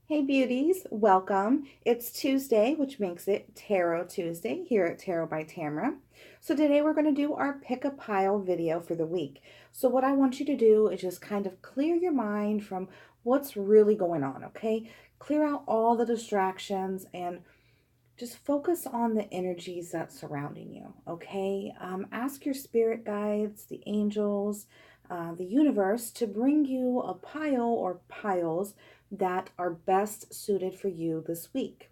Hey beauties, welcome. It's Tuesday, which makes it Tarot Tuesday here at Tarot by Tamara. So today we're going to do our pick a pile video for the week. So what I want you to do is just kind of clear your mind from what's really going on, okay? Clear out all the distractions and just focus on the energies that's surrounding you, okay? Ask your spirit guides, the angels, the universe to bring you a pile or piles that are best suited for you this week.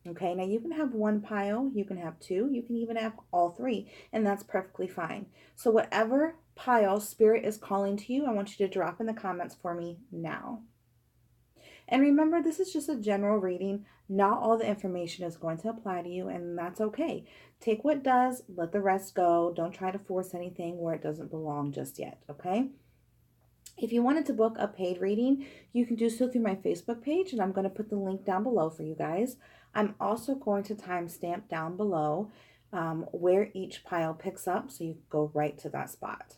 Okay, now you can have one pile, you can have two, you can even have all three, and that's perfectly fine. So, whatever pile spirit is calling to you, I want you to drop in the comments for me now. And remember, this is just a general reading. Not all the information is going to apply to you, and that's okay. Take what does, let the rest go. Don't try to force anything where it doesn't belong just yet, okay? If you wanted to book a paid reading, you can do so through my Facebook page, and I'm going to put the link down below for you guys. I'm also going to timestamp down below where each pile picks up, so you can go right to that spot.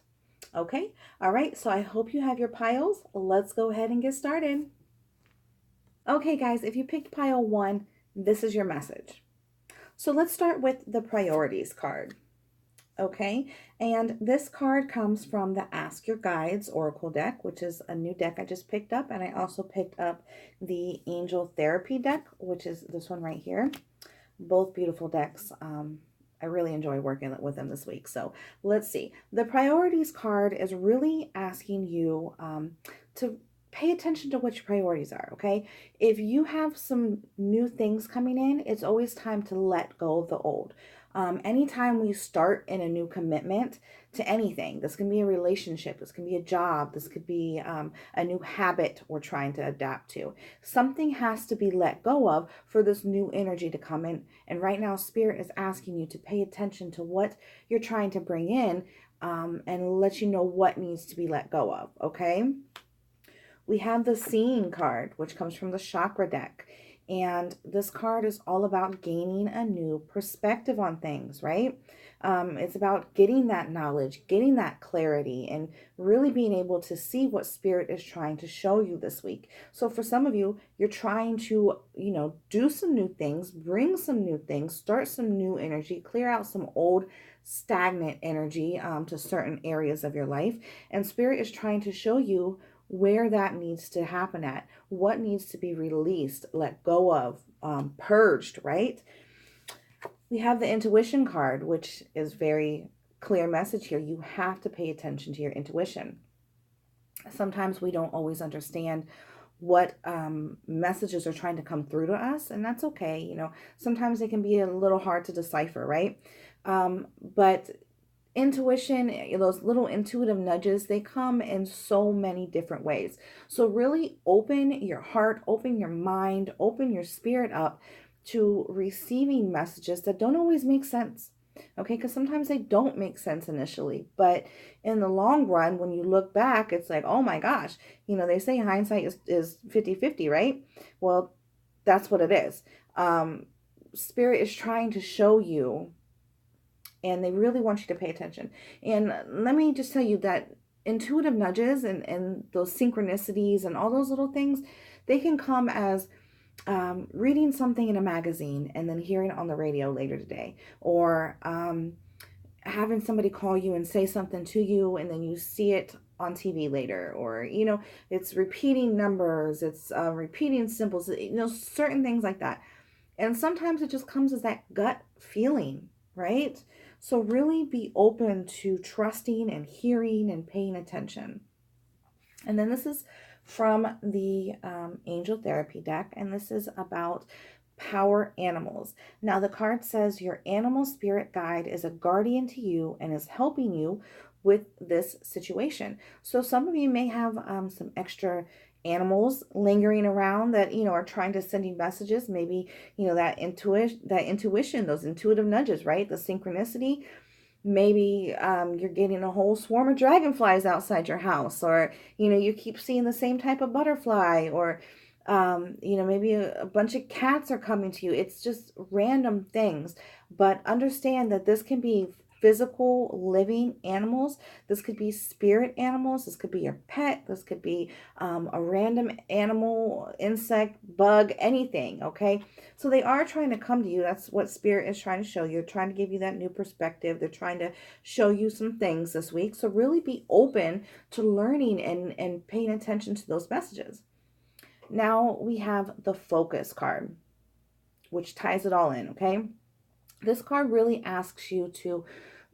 Okay? All right, so I hope you have your piles. Let's go ahead and get started. Okay, guys, if you picked pile one, this is your message. So let's start with the priorities card. Okay, and this card comes from the Ask Your Guides Oracle deck, which is a new deck I just picked up. And I also picked up the Angel Therapy deck, which is this one right here. Both beautiful decks. I really enjoy working with them this week. So let's see. The priorities card is really asking you to pay attention to what your priorities are, okay? If you have some new things coming in, it's always time to let go of the old. Anytime we start in a new commitment to anything, this can be a relationship, this can be a job, this could be a new habit we're trying to adapt to. Something has to be let go of for this new energy to come in. And right now, Spirit is asking you to pay attention to what you're trying to bring in and let you know what needs to be let go of, okay? We have the Seeing card, which comes from the Chakra deck. And this card is all about gaining a new perspective on things, right? It's about getting that knowledge, getting that clarity, and really being able to see what Spirit is trying to show you this week. So for some of you, you're trying to, do some new things, bring some new things, start some new energy, clear out some old stagnant energy to certain areas of your life. And Spirit is trying to show you where that needs to happen at, what needs to be released, let go of, purged, right? We have the Intuition card, which is very clear message here. You have to pay attention to your intuition. Sometimes we don't always understand what messages are trying to come through to us, and that's okay. Sometimes they can be a little hard to decipher, right? But intuition, those little intuitive nudges, they come in so many different ways. So really open your heart, open your mind, open your spirit up to receiving messages that don't always make sense. Okay, because sometimes they don't make sense initially, but in the long run, when you look back, it's like, oh my gosh, they say hindsight is 50-50, right? Well, that's what it is. Spirit is trying to show you, and they really want you to pay attention. And let me just tell you that intuitive nudges and those synchronicities and all those little things, they can come as reading something in a magazine and then hearing it on the radio later today, or having somebody call you and say something to you and then you see it on TV later, or it's repeating numbers, it's repeating symbols, certain things like that. And sometimes it just comes as that gut feeling, right? So really be open to trusting and hearing and paying attention. And then this is from the Angel Therapy deck, and this is about power animals. Now the card says your animal spirit guide is a guardian to you and is helping you with this situation. So some of you may have some extra animals lingering around that are trying to send you messages. Maybe that intuition, those intuitive nudges, right? The synchronicity. Maybe you're getting a whole swarm of dragonflies outside your house, or you keep seeing the same type of butterfly, or maybe a bunch of cats are coming to you. It's just random things, but understand that this can be physical living animals. This could be spirit animals. This could be your pet. This could be a random animal, insect, bug, anything. Okay. So they are trying to come to you. That's what spirit is trying to show you. They're trying to give you that new perspective. They're trying to show you some things this week. So really be open to learning and paying attention to those messages. Now we have the focus card, which ties it all in. Okay. This card really asks you to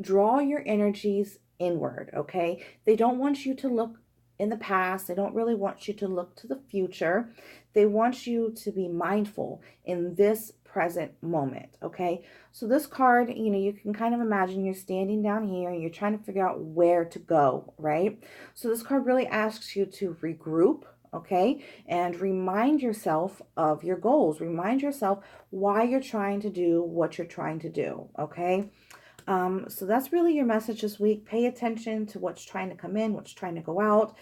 draw your energies inward, okay? They don't want you to look in the past. They don't really want you to look to the future. They want you to be mindful in this present moment, okay? So this card, you can kind of imagine you're standing down here and you're trying to figure out where to go, right? So this card really asks you to regroup, okay? And remind yourself of your goals. Remind yourself why you're trying to do what you're trying to do, okay? So that's really your message this week. Pay attention to what's trying to come in, what's trying to go out.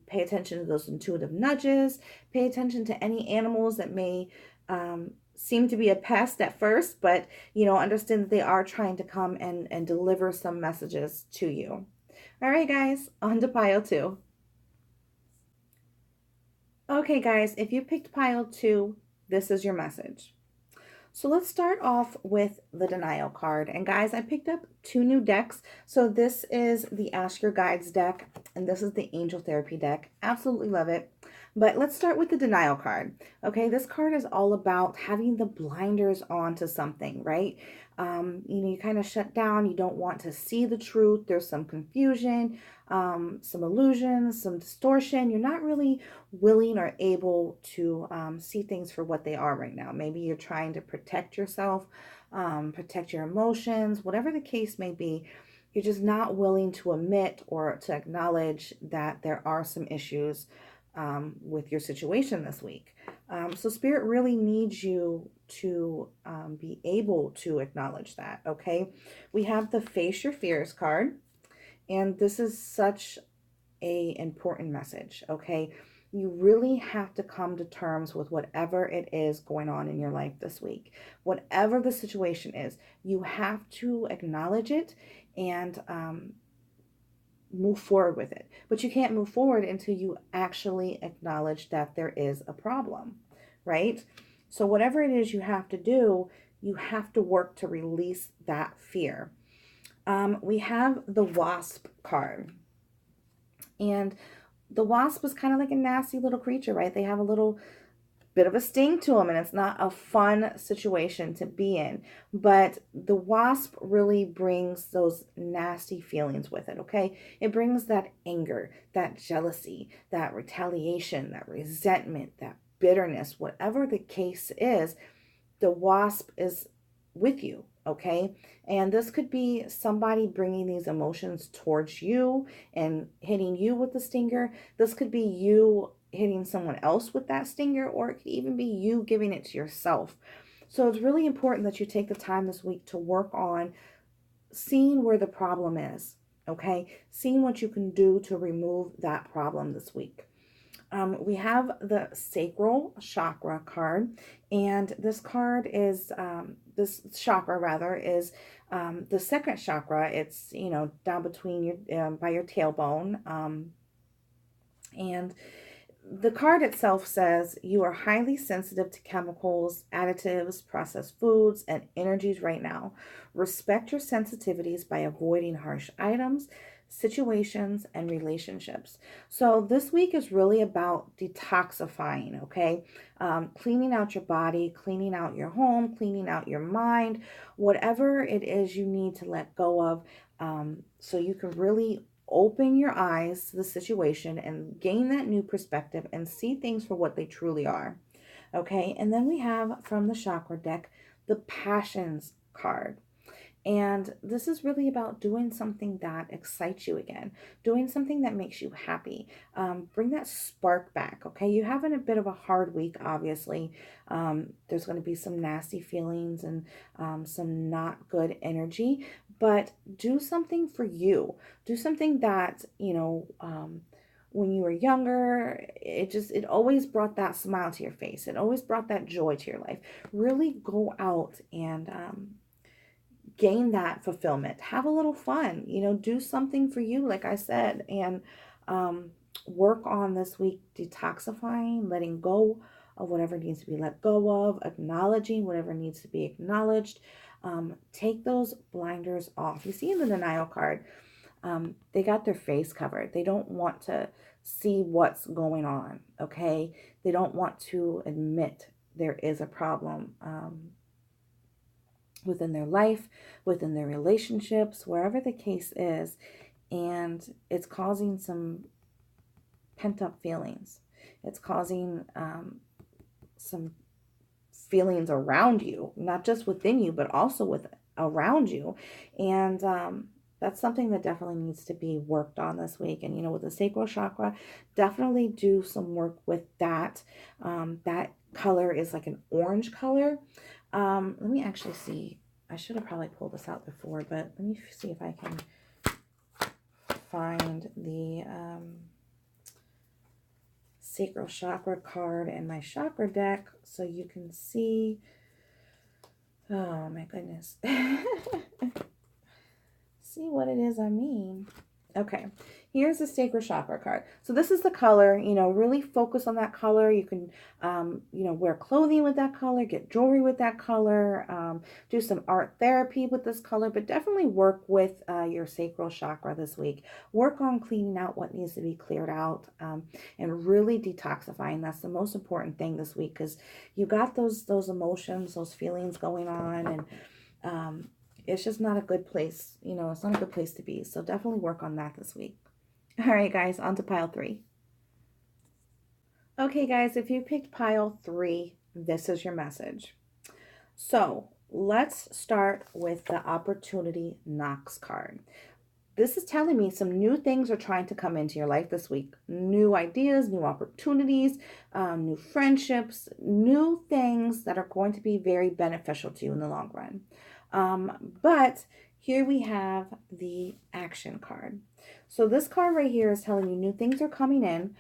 Pay attention to those intuitive nudges. Pay attention to any animals that may seem to be a pest at first, but understand that they are trying to come and deliver some messages to you. All right, guys, on to pile 2. Okay, guys, if you picked pile 2, this is your message. So let's start off with the denial card. And guys, I picked up 2 new decks. So this is the Ask Your Guides deck, and this is the Angel Therapy deck. Absolutely love it. But let's start with the denial card. Okay, this card is all about having the blinders on to something, right? You kind of shut down. You don't want to see the truth. There's some confusion, some illusions, some distortion. You're not really willing or able to see things for what they are right now. Maybe you're trying to protect yourself, protect your emotions, whatever the case may be. You're just not willing to admit or to acknowledge that there are some issues with your situation this week. So Spirit really needs you to be able to acknowledge that, okay? We have the Face Your Fears card, and this is such a important message, okay? You really have to come to terms with whatever it is going on in your life this week. Whatever the situation is, you have to acknowledge it and move forward with it. But you can't move forward until you actually acknowledge that there is a problem, right? So whatever it is you have to do, you have to work to release that fear. We have the Wasp card. And the wasp is kind of like a nasty little creature, right? They have a little bit of a sting to them, and it's not a fun situation to be in. But the wasp really brings those nasty feelings with it, okay? It brings that anger, that jealousy, that retaliation, that resentment, that bitterness, whatever the case is, the wasp is with you, okay? And this could be somebody bringing these emotions towards you and hitting you with the stinger. This could be you hitting someone else with that stinger, or it could even be you giving it to yourself. So it's really important that you take the time this week to work on seeing where the problem is, okay? Seeing what you can do to remove that problem this week. We have the Sacral Chakra card, and this card is, this chakra rather, is the second chakra. It's, down between your, by your tailbone. And the card itself says you are highly sensitive to chemicals, additives, processed foods, and energies right now. Respect your sensitivities by avoiding harsh items, situations, and relationships. So this week is really about detoxifying, okay? Cleaning out your body, cleaning out your home, cleaning out your mind, whatever it is you need to let go of, so you can really open your eyes to the situation and gain that new perspective and see things for what they truly are. Okay, and then we have from the chakra deck the Passions card. And this is really about doing something that excites you again, doing something that makes you happy. Bring that spark back, okay? You're having a bit of a hard week, obviously. There's going to be some nasty feelings and some not good energy, but do something for you. Do something that, when you were younger, it always brought that smile to your face. It always brought that joy to your life. Really go out and gain that fulfillment. Have a little fun, do something for you, like I said, and work on this week detoxifying, letting go of whatever needs to be let go of, acknowledging whatever needs to be acknowledged. Take those blinders off. You see in the denial card, they got their face covered. They don't want to see what's going on, okay? They don't want to admit there is a problem within their life, within their relationships, wherever the case is, and it's causing some pent-up feelings. It's causing some feelings around you, not just within you, but also with around you. And that's something that definitely needs to be worked on this week. And, with the sacral chakra, definitely do some work with that. That color is like an orange color. Let me actually see. I should have probably pulled this out before, but let me see if I can find the sacral chakra card in my chakra deck so you can see. Oh my goodness. See what it is I mean. Okay, here's the sacral chakra card. So this is the color, really focus on that color. You can, wear clothing with that color, get jewelry with that color, do some art therapy with this color, but definitely work with your sacral chakra this week. Work on cleaning out what needs to be cleared out and really detoxifying. That's the most important thing this week because you got those emotions, those feelings going on, and it's just not a good place. It's not a good place to be. So definitely work on that this week. All right, guys, on to pile 3. Okay, guys, if you picked pile 3, this is your message. So let's start with the opportunity knocks card. This is telling me some new things are trying to come into your life this week. New ideas, new opportunities, new friendships, new things that are going to be very beneficial to you in the long run. But here we have the action card. So this card right here is telling you new things are coming in.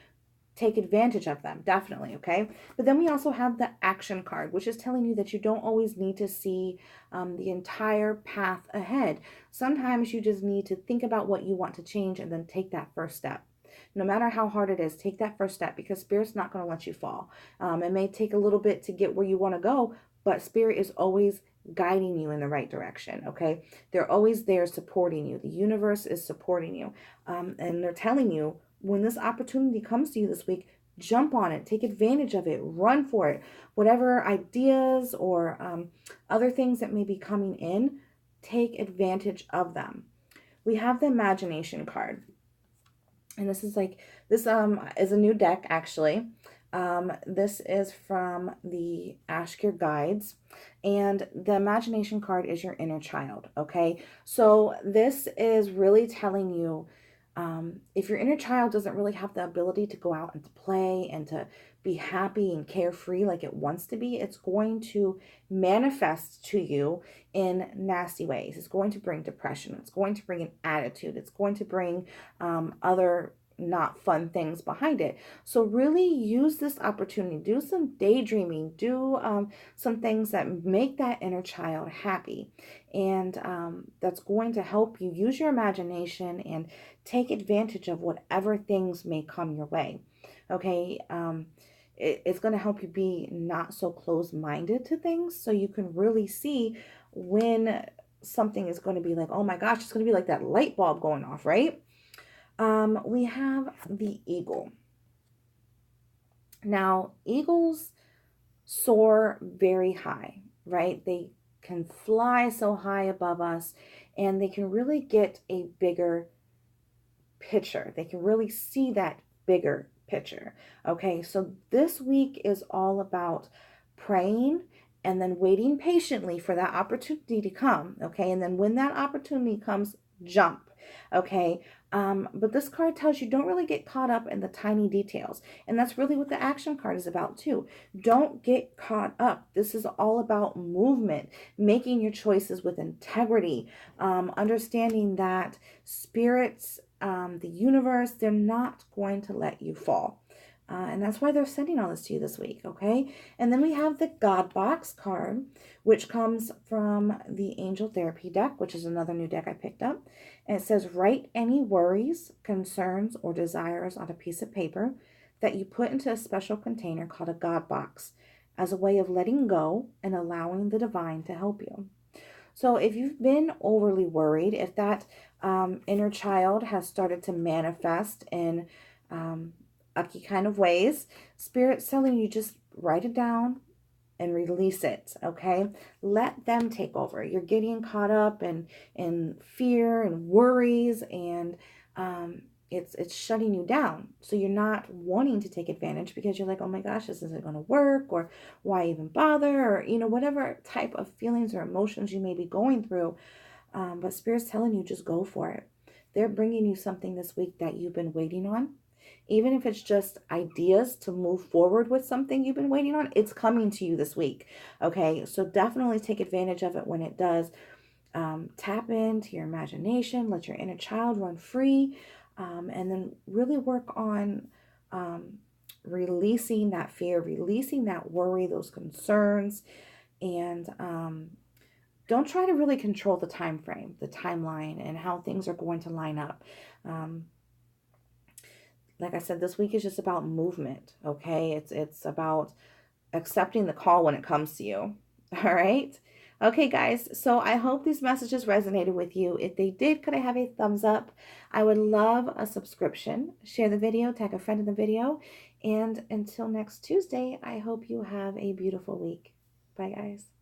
Take advantage of them, definitely, okay? But then we also have the action card, which is telling you that you don't always need to see the entire path ahead. Sometimes you just need to think about what you want to change and then take that first step. No matter how hard it is, take that first step because Spirit's not going to let you fall. It may take a little bit to get where you want to go, but Spirit is always guiding you in the right direction, okay? They're always there supporting you. The universe is supporting you. And they're telling you, when this opportunity comes to you this week, jump on it, take advantage of it, run for it. Whatever ideas or other things that may be coming in, take advantage of them. We have the imagination card. And this is is a new deck, actually. This is from the Ask Your Guides, and the imagination card is your inner child, okay? So this is really telling you if your inner child doesn't really have the ability to go out and to play and to be happy and carefree like it wants to be, it's going to manifest to you in nasty ways. It's going to bring depression. It's going to bring an attitude. It's going to bring other not fun things behind it. So really use this opportunity. Do some daydreaming. Do some things that make that inner child happy. And that's going to help you use your imagination and take advantage of whatever things may come your way. Okay. It's going to help you be not so closed-minded to things so you can really see when something is going to be like, oh my gosh, it's going to be like that light bulb going off, right? We have the eagle. Now, eagles soar very high, right? They can fly so high above us and they can really get a bigger picture. They can really see that bigger picture. Okay, so this week is all about praying and then waiting patiently for that opportunity to come. Okay, and then when that opportunity comes, jump. Okay, but this card tells you don't really get caught up in the tiny details. And that's really what the action card is about too. Don't get caught up. This is all about movement, making your choices with integrity, understanding that spirits, the universe, they're not going to let you fall. And that's why they're sending all this to you this week, okay? And then we have the God Box card, which comes from the Angel Therapy deck, which is another new deck I picked up. And it says, write any worries, concerns, or desires on a piece of paper that you put into a special container called a God Box as a way of letting go and allowing the divine to help you. So if you've been overly worried, if that inner child has started to manifest in ucky kind of ways, Spirit's telling you just write it down and release it, okay? Let them take over. You're getting caught up in fear and worries, and it's shutting you down. So you're not wanting to take advantage because you're like, oh my gosh, this isn't going to work, or why even bother, or whatever type of feelings or emotions you may be going through. But Spirit's telling you just go for it. They're bringing you something this week that you've been waiting on. Even if it's just ideas to move forward with something you've been waiting on, it's coming to you this week. Okay, so definitely take advantage of it when it does. Tap into your imagination, let your inner child run free, and then really work on releasing that fear, releasing that worry, those concerns, and don't try to really control the time frame, the timeline, and how things are going to line up. Like I said, this week is just about movement, okay? It's about accepting the call when it comes to you. All right? Okay, guys. So I hope these messages resonated with you. If they did, could I have a thumbs up? I would love a subscription. Share the video, tag a friend in the video. And until next Tuesday, I hope you have a beautiful week. Bye, guys.